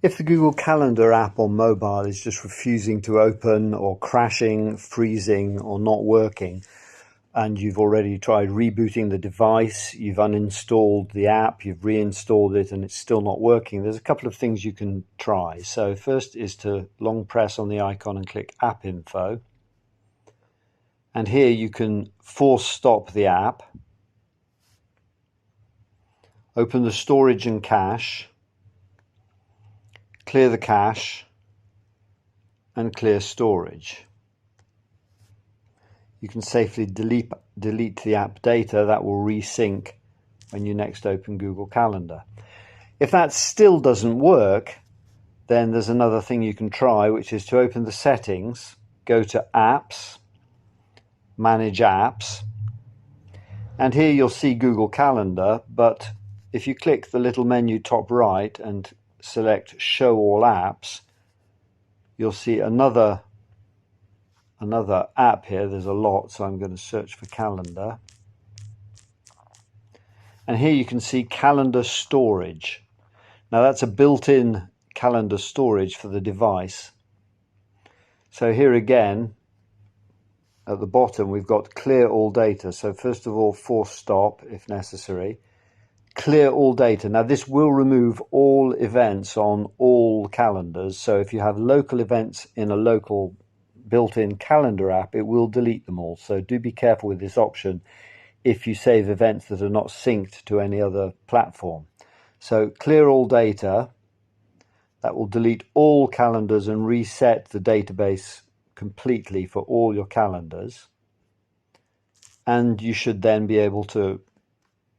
If the Google Calendar app on mobile is just refusing to open or crashing, freezing or not working, and you've already tried rebooting the device, you've uninstalled the app, you've reinstalled it and it's still not working, there's a couple of things you can try. So first is to long press on the icon and click App Info. And here you can force stop the app, open the storage and cache, clear the cache and clear storage. You can safely delete the app data. That will resync when you next open Google Calendar. If that still doesn't work, then there's another thing you can try, which is to open the settings, go to Apps, Manage Apps, and here you'll see Google Calendar, but if you click the little menu top right and select Show All Apps, you'll see another app here. There's a lot, so I'm going to search for Calendar. And here you can see Calendar Storage. Now that's a built-in calendar storage for the device. So here again, at the bottom, we've got Clear All Data. So first of all, force stop if necessary. Clear all data. Now this will remove all events on all calendars. So if you have local events in a local built-in calendar app, it will delete them all. So do be careful with this option if you save events that are not synced to any other platform. So clear all data. That will delete all calendars and reset the database completely for all your calendars. And you should then be able to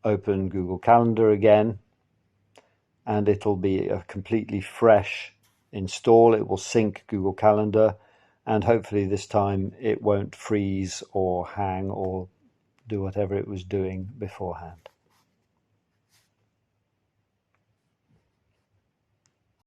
open Google Calendar again, and it'll be a completely fresh install. It will sync Google Calendar, and hopefully this time it won't freeze or hang or do whatever it was doing beforehand.